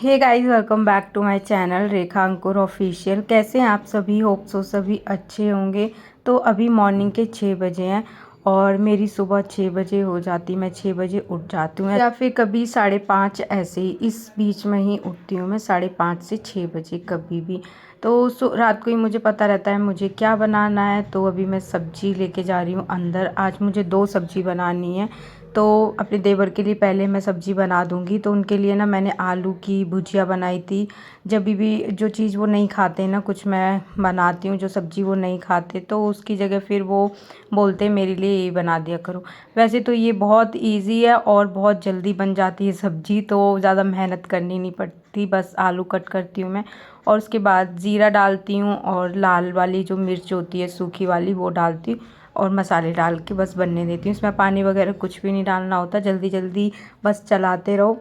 Hey guys, welcome back to my channel Rekha Ankur official. कैसे हैं आप सभी? होप सो सभी अच्छे होंगे। तो अभी मॉर्निंग के 6 बजे हैं और मेरी सुबह 6 बजे हो जाती, मैं 6 बजे उठ जाती हूँ या फिर कभी 5:30 ऐसे ही, इस बीच में ही उठती हूँ मैं 5:30 से 6 बजे कभी भी। तो रात को ही मुझे पता रहता है मुझे क्या बनाना है। तो अभी मैं सब्ज़ी लेके जा रही हूँ अंदर। आज मुझे 2 सब्ज़ी बनानी है। तो अपने देवर के लिए पहले मैं सब्ज़ी बना दूँगी। तो उनके लिए ना मैंने आलू की भुजिया बनाई थी। जब भी जो चीज़ वो नहीं खाते ना, कुछ मैं बनाती हूँ जो सब्ज़ी वो नहीं खाते, तो उसकी जगह फिर वो बोलते हैं मेरे लिए यही बना दिया करो। वैसे तो ये बहुत ईज़ी है और बहुत जल्दी बन जाती है सब्ज़ी, तो ज़्यादा मेहनत करनी नहीं पड़ती। बस आलू कट करती हूँ मैं और उसके बाद ज़ीरा डालती हूँ और लाल वाली जो मिर्च होती है सूखी वाली वो डालती हूँ और मसाले डाल के बस बनने देती हूँ। इसमें पानी वगैरह कुछ भी नहीं डालना होता। जल्दी जल्दी बस चलाते रहो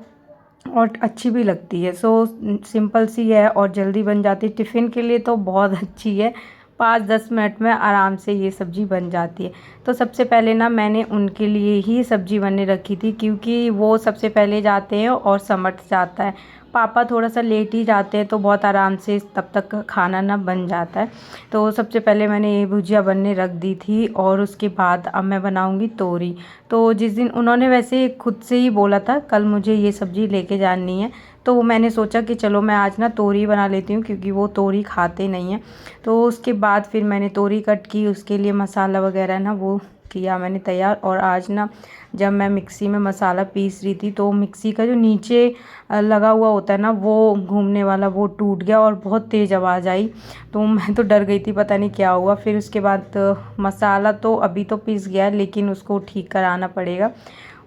और अच्छी भी लगती है। सिंपल सी है और जल्दी बन जाती है। टिफ़िन के लिए तो बहुत अच्छी है। 5-10 मिनट में आराम से ये सब्ज़ी बन जाती है। तो सबसे पहले ना मैंने उनके लिए ही सब्ज़ी बनने रखी थी, क्योंकि वो सबसे पहले जाते हैं और समर्थ जाता है। पापा थोड़ा सा लेट ही जाते हैं, तो बहुत आराम से तब तक खाना ना बन जाता है। तो सबसे पहले मैंने ये भुजिया बनने रख दी थी और उसके बाद अब मैं बनाऊंगी तोरी। तो जिस दिन उन्होंने वैसे खुद से ही बोला था कल मुझे ये सब्ज़ी लेके जानी है, तो मैंने सोचा कि चलो मैं आज ना तोरी बना लेती हूँ, क्योंकि वो तोरी खाते नहीं हैं। तो उसके बाद फिर मैंने तोरी कट की, उसके लिए मसाला वगैरह ना वो किया मैंने तैयार। और आज ना जब मैं मिक्सी में मसाला पीस रही थी, तो मिक्सी का जो नीचे लगा हुआ होता है ना, वो घूमने वाला, वो टूट गया और बहुत तेज़ आवाज़ आई। तो मैं तो डर गई थी, पता नहीं क्या हुआ। फिर उसके बाद मसाला तो अभी तो पिस गया है, लेकिन उसको ठीक कराना पड़ेगा।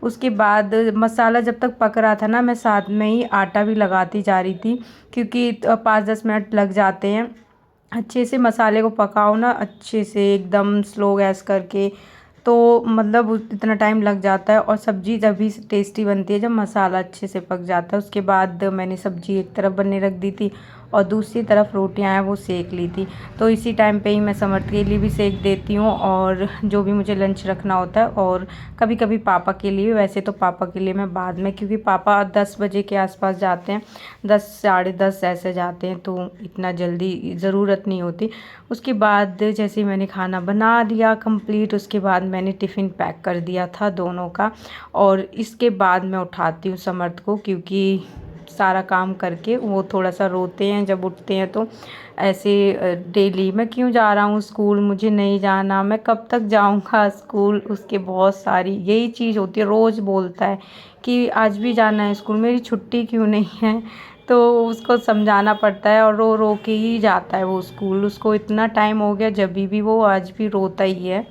उसके बाद मसाला जब तक पक रहा था ना, मैं साथ में ही आटा भी लगाती जा रही थी, क्योंकि 5-10 मिनट लग जाते हैं। अच्छे से मसाले को पकाओ ना, अच्छे से एकदम स्लो गैस करके, तो मतलब इतना टाइम लग जाता है। और सब्ज़ी तभी टेस्टी बनती है जब मसाला अच्छे से पक जाता है। उसके बाद मैंने सब्ज़ी एक तरफ बनने रख दी थी और दूसरी तरफ रोटियां हैं वो सेक ली थी। तो इसी टाइम पे ही मैं समर्थ के लिए भी सेक देती हूँ और जो भी मुझे लंच रखना होता है। और कभी कभी पापा के लिए, वैसे तो पापा के लिए मैं बाद में, क्योंकि पापा 10 बजे के आसपास जाते हैं, 10 10:30 ऐसे जाते हैं, तो इतना जल्दी ज़रूरत नहीं होती। उसके बाद जैसे ही मैंने खाना बना दिया कंप्लीट, उसके बाद मैंने टिफ़िन पैक कर दिया था दोनों का। और इसके बाद मैं उठाती हूँ समर्थ को, क्योंकि सारा काम करके वो थोड़ा सा रोते हैं जब उठते हैं। तो ऐसे डेली मैं क्यों जा रहा हूँ स्कूल, मुझे नहीं जाना, मैं कब तक जाऊँगा स्कूल, उसके बहुत सारी यही चीज़ होती है। रोज़ बोलता है कि आज भी जाना है स्कूल, मेरी छुट्टी क्यों नहीं है। तो उसको समझाना पड़ता है और रो रो के ही जाता है वो स्कूल। उसको इतना टाइम हो गया, जब भी वो आज भी रोता ही है।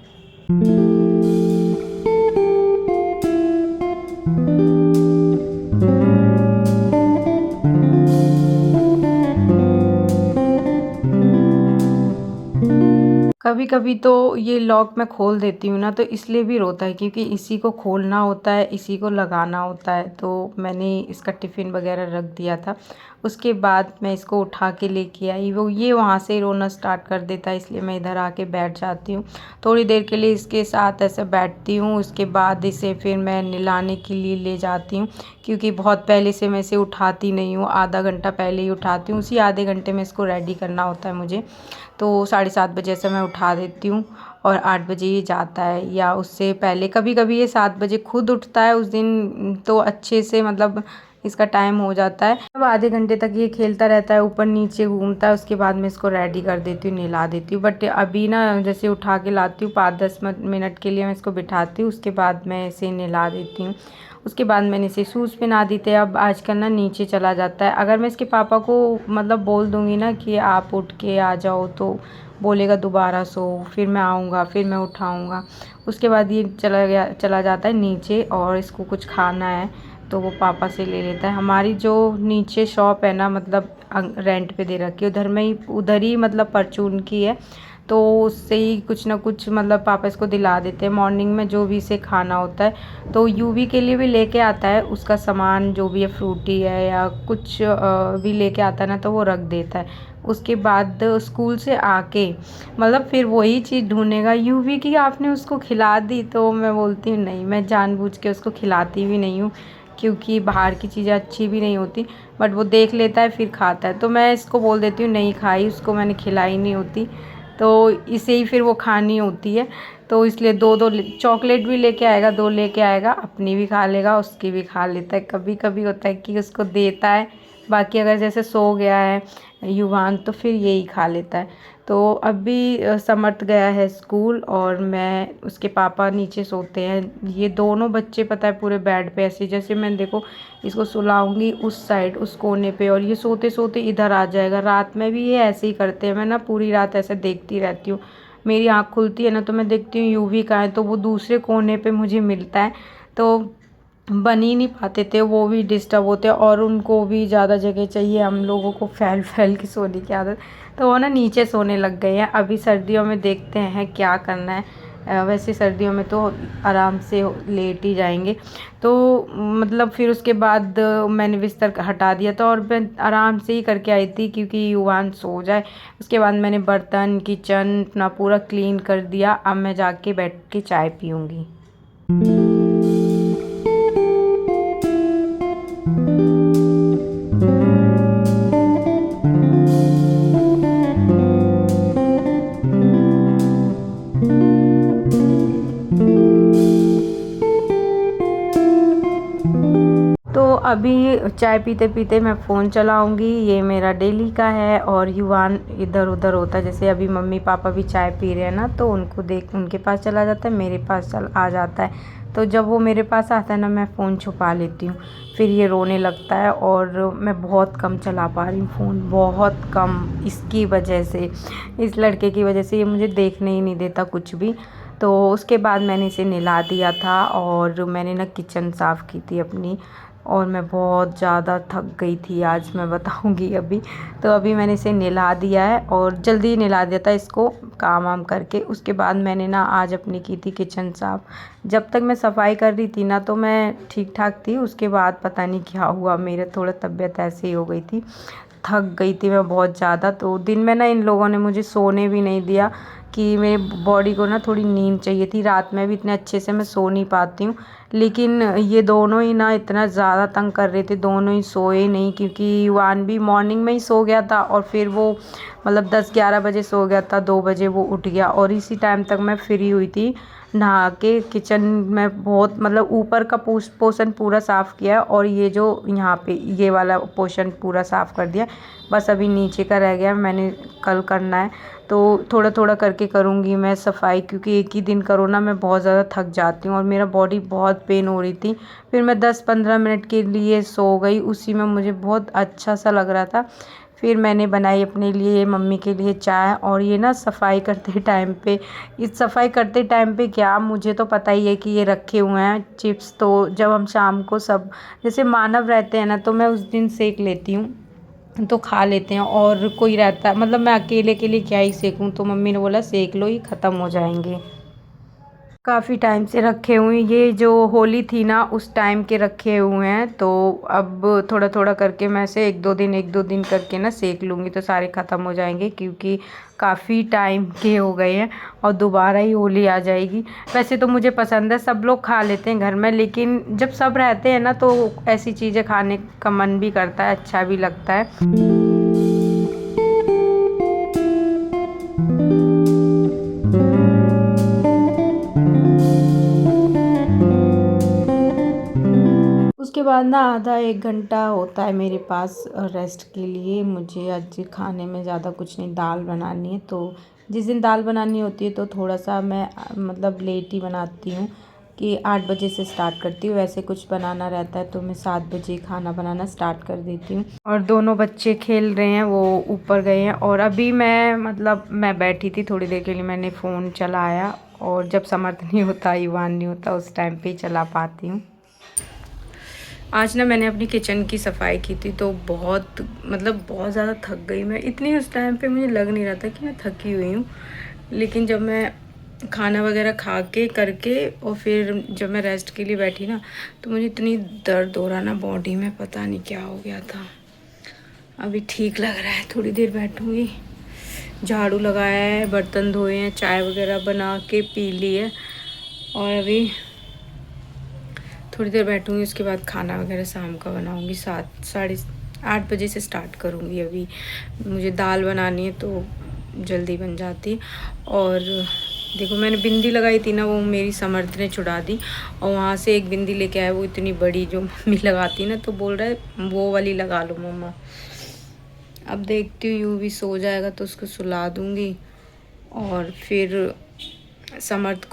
कभी कभी तो ये लॉक मैं खोल देती हूँ ना, तो इसलिए भी रोता है, क्योंकि इसी को खोलना होता है, इसी को लगाना होता है। तो मैंने इसका टिफ़िन वगैरह रख दिया था। उसके बाद मैं इसको उठा के लेके आई, वो ये वहाँ से रोना स्टार्ट कर देता है, इसलिए मैं इधर आके बैठ जाती हूँ। थोड़ी देर के लिए इसके साथ ऐसे बैठती हूँ। उसके बाद इसे फिर मैं नहलाने के लिए ले जाती हूँ, क्योंकि बहुत पहले से मैं इसे उठाती नहीं हूँ, आधा घंटा पहले ही उठाती हूँ। उसी आधे घंटे में इसको रेडी करना होता है मुझे। तो 7:30 बजे से मैं उठा देती हूँ और 8 बजे ये जाता है, या उससे पहले कभी कभी ये 7 बजे खुद उठता है। उस दिन तो अच्छे से मतलब इसका टाइम हो जाता है। अब आधे घंटे तक ये खेलता रहता है, ऊपर नीचे घूमता है। उसके बाद मैं इसको रेडी कर देती हूँ, नहला देती हूँ। बट अभी ना जैसे उठा के लाती हूँ, 5-10 मिनट के लिए मैं इसको बिठाती हूँ, उसके बाद मैं इसे नहला देती हूँ। उसके बाद मैंने इसे शूज़ पहना दी थे। अब आजकल ना नीचे चला जाता है। अगर मैं इसके पापा को मतलब बोल दूँगी ना कि आप उठ के आ जाओ, तो बोलेगा दोबारा सो, फिर मैं आऊँगा, फिर मैं उठाऊँगा। उसके बाद ये चला जाता है नीचे, और इसको कुछ खाना है तो वो पापा से ले लेता है। हमारी जो नीचे शॉप है ना, मतलब रेंट पे दे रखी है, उधर ही मतलब परचून की है। तो उससे ही कुछ ना कुछ मतलब पापा इसको दिला देते हैं मॉर्निंग में, जो भी इसे खाना होता है। तो यूवी के लिए भी लेके आता है, उसका सामान जो भी है, फ्रूटी है या कुछ भी लेके आता है ना, तो वो रख देता है। उसके बाद स्कूल से आके मतलब फिर वही चीज़ ढूंढेगा, यूवी की आपने उसको खिला दी। तो मैं बोलती हूँ नहीं, मैं जानबूझ के उसको खिलाती भी नहीं हूँ, क्योंकि बाहर की चीज़ें अच्छी भी नहीं होती, बट वो देख लेता है फिर खाता है। तो मैं इसको बोल देती हूँ नहीं खाई, उसको मैंने खिलाई नहीं होती, तो इसे ही फिर वो खानी होती है। तो इसलिए दो दो चॉकलेट भी लेके आएगा, दो लेके आएगा, अपनी भी खा लेगा, उसकी भी खा लेता है। कभी कभी होता है कि उसको देता है, बाकी अगर जैसे सो गया है युवान तो फिर यही खा लेता है। तो अभी समर्थ गया है स्कूल और मैं उसके पापा नीचे सोते हैं। ये दोनों बच्चे पता है पूरे बेड पे ऐसे, जैसे मैं देखो इसको सुलाऊंगी उस साइड उस कोने पे और ये सोते सोते इधर आ जाएगा। रात में भी ये ऐसे ही करते हैं, मैं ना पूरी रात ऐसे देखती रहती हूँ। मेरी आँख खुलती है ना तो मैं देखती हूँ यूवी कहाँ है, तो वो दूसरे कोने पे मुझे मिलता है। तो बन ही नहीं पाते थे, वो भी डिस्टर्ब होते हैं और उनको भी ज़्यादा जगह चाहिए, हम लोगों को फैल फैल के सोने की आदत। तो वो ना नीचे सोने लग गए हैं। अभी सर्दियों में देखते हैं क्या करना है। वैसे सर्दियों में तो आराम से लेट ही जाएंगे। तो मतलब फिर उसके बाद मैंने बिस्तर हटा दिया था और मैं आराम से ही करके आई थी क्योंकि युवान सो जाए। उसके बाद मैंने बर्तन किचन अपना पूरा क्लीन कर दिया। अब मैं जाके बैठ के चाय पीऊँगी। तो अभी चाय पीते पीते मैं फ़ोन चलाऊंगी, ये मेरा डेली का है। और युवान इधर उधर होता है, जैसे अभी मम्मी पापा भी चाय पी रहे हैं ना तो उनको देख उनके पास चला जाता है, मेरे पास चल आ जाता है। तो जब वो मेरे पास आता है ना मैं फ़ोन छुपा लेती हूँ, फिर ये रोने लगता है। और मैं बहुत कम चला पा रही हूँ फ़ोन, बहुत कम, इसकी वजह से, इस लड़के की वजह से। ये मुझे देखने ही नहीं देता कुछ भी। तो उसके बाद मैंने इसे नहला दिया था और मैंने ना किचन साफ़ की थी अपनी। और मैं बहुत ज़्यादा थक गई थी आज, मैं बताऊंगी अभी। तो अभी मैंने इसे नहला दिया है और जल्दी ही नहला दिया था इसको काम वाम करके। उसके बाद मैंने ना आज अपनी की थी किचन साफ़। जब तक मैं सफाई कर रही थी ना तो मैं ठीक ठाक थी, उसके बाद पता नहीं क्या हुआ, मेरा थोड़ा तबीयत ऐसे ही हो गई थी, थक गई थी मैं बहुत ज़्यादा। तो दिन में ना इन लोगों ने मुझे सोने भी नहीं दिया कि मेरे बॉडी को ना थोड़ी नींद चाहिए थी। रात में भी इतने अच्छे से मैं सो नहीं पाती हूँ, लेकिन ये दोनों ही ना इतना ज़्यादा तंग कर रहे थे, दोनों ही सोए नहीं। क्योंकि युवान भी मॉर्निंग में ही सो गया था और फिर वो मतलब 10-11 बजे सो गया था, 2 बजे वो उठ गया। और इसी टाइम तक मैं फ्री हुई थी नहा के। किचन में बहुत मतलब ऊपर का पोर्शन पूरा साफ़ किया और ये जो यहाँ पे ये वाला पोर्शन पूरा साफ़ कर दिया। बस अभी नीचे का रह गया, मैंने कल करना है। तो थोड़ा थोड़ा करके करूँगी मैं सफाई, क्योंकि एक ही दिन करो ना मैं बहुत ज़्यादा थक जाती हूँ और मेरा बॉडी बहुत पेन हो रही थी। फिर मैं 10-15 मिनट के लिए सो गई, उसी में मुझे बहुत अच्छा सा लग रहा था। फिर मैंने बनाई अपने लिए मम्मी के लिए चाय। और ये ना सफाई करते टाइम पे, इस सफाई करते टाइम पे क्या, मुझे तो पता ही है कि ये रखे हुए हैं चिप्स। तो जब हम शाम को सब जैसे मानव रहते हैं ना तो मैं उस दिन सेक लेती हूँ, तो खा लेते हैं। और कोई रहता मतलब मैं अकेले के लिए क्या ही सेकूं, तो मम्मी ने बोला सेक लो, ये ख़त्म हो जाएंगे। काफ़ी टाइम से रखे हुए हैं, ये जो होली थी ना उस टाइम के रखे हुए हैं। तो अब थोड़ा थोड़ा करके मैं से एक दो दिन करके ना सेक लूँगी तो सारे ख़त्म हो जाएंगे, क्योंकि काफ़ी टाइम के हो गए हैं और दोबारा ही होली आ जाएगी। वैसे तो मुझे पसंद है, सब लोग खा लेते हैं घर में, लेकिन जब सब रहते हैं ना तो ऐसी चीज़ें खाने का मन भी करता है, अच्छा भी लगता है। उसके बाद ना आधा 1 घंटा होता है मेरे पास रेस्ट के लिए। मुझे आज खाने में ज़्यादा कुछ नहीं, दाल बनानी है। तो जिस दिन दाल बनानी होती है तो थोड़ा सा मैं मतलब लेट ही बनाती हूँ कि 8 बजे से स्टार्ट करती हूँ। वैसे कुछ बनाना रहता है तो मैं 7 बजे खाना बनाना स्टार्ट कर देती हूँ। और दोनों बच्चे खेल रहे हैं, वो ऊपर गए हैं। और अभी मैं मतलब मैं बैठी थी थोड़ी देर के लिए, मैंने फ़ोन चलाया। और जब समर्थ नहीं होता, ईवान नहीं होता, उस टाइम पे ही चला पाती हूँ। आज ना मैंने अपनी किचन की सफाई की थी तो बहुत मतलब बहुत ज़्यादा थक गई मैं। इतनी उस टाइम पे मुझे लग नहीं रहा था कि मैं थकी हुई हूँ, लेकिन जब मैं खाना वगैरह खा के करके और फिर जब मैं रेस्ट के लिए बैठी ना तो मुझे इतनी दर्द हो रहा ना बॉडी में, पता नहीं क्या हो गया था। अभी ठीक लग रहा है, थोड़ी देर बैठूँगी। झाड़ू लगाया है, बर्तन धोए हैं, चाय वगैरह बना के पी ली है और अभी थोड़ी देर बैठूँगी, उसके बाद खाना वगैरह शाम का बनाऊँगी। 7 साढ़े 8 बजे से स्टार्ट करूँगी। अभी मुझे दाल बनानी है तो जल्दी बन जाती। और देखो मैंने बिंदी लगाई थी ना, वो मेरी समर्थ ने छुड़ा दी और वहाँ से एक बिंदी लेके आया, वो इतनी बड़ी जो मम्मी लगाती ना, तो बोल रहा है वो वाली लगा लो मम्मा। अब देखती हूँ, यूँ भी सो जाएगा तो उसको सुला दूँगी और फिर समर्थ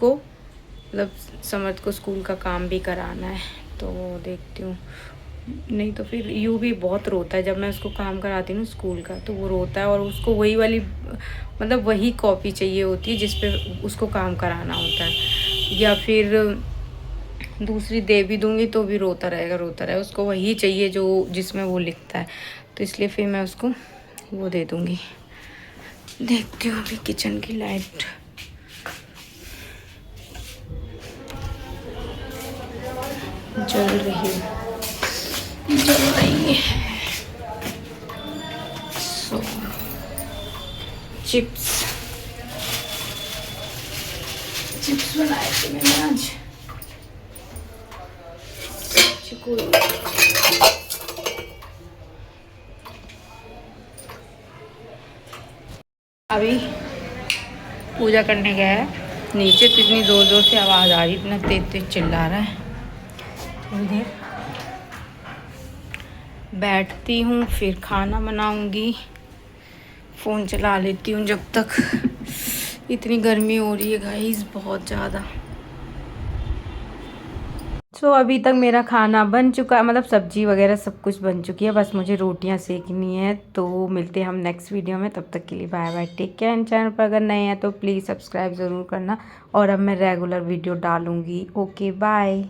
को स्कूल का काम भी कराना है, तो देखती हूँ। नहीं तो फिर यूँ भी बहुत रोता है, जब मैं उसको काम कराती हूँ स्कूल का तो वो रोता है और उसको वही वाली मतलब वही कॉपी चाहिए होती है जिस पे उसको काम कराना होता है, या फिर दूसरी दे भी दूँगी तो भी रोता रहेगा। उसको वही चाहिए जो जिसमें वो लिखता है, तो इसलिए फिर मैं उसको वो दे दूँगी। देखती हूँ अभी किचन की लाइट जल रही है। सो चिप्स बनाए थे मैंने आज। अभी पूजा करने गया है नीचे, तो इतनी ज़ोर ज़ोर से आवाज़ आ रही, इतना तेज तेज चिल्ला रहा है। थोड़ी देर बैठती हूँ, फिर खाना बनाऊँगी, फ़ोन चला लेती हूँ जब तक। इतनी गर्मी हो रही है गाइस, बहुत ज़्यादा। सो अभी तक मेरा खाना बन चुका है, मतलब सब्जी वगैरह सब कुछ बन चुकी है, बस मुझे रोटियां सेकनी है। तो मिलते हैं हम नेक्स्ट वीडियो में, तब तक के लिए bye bye, take care. And channel पर अगर नए हैं तो प्लीज़ सब्सक्राइब ज़रूर करना, और अब मैं रेगुलर वीडियो डालूँगी। Okay bye.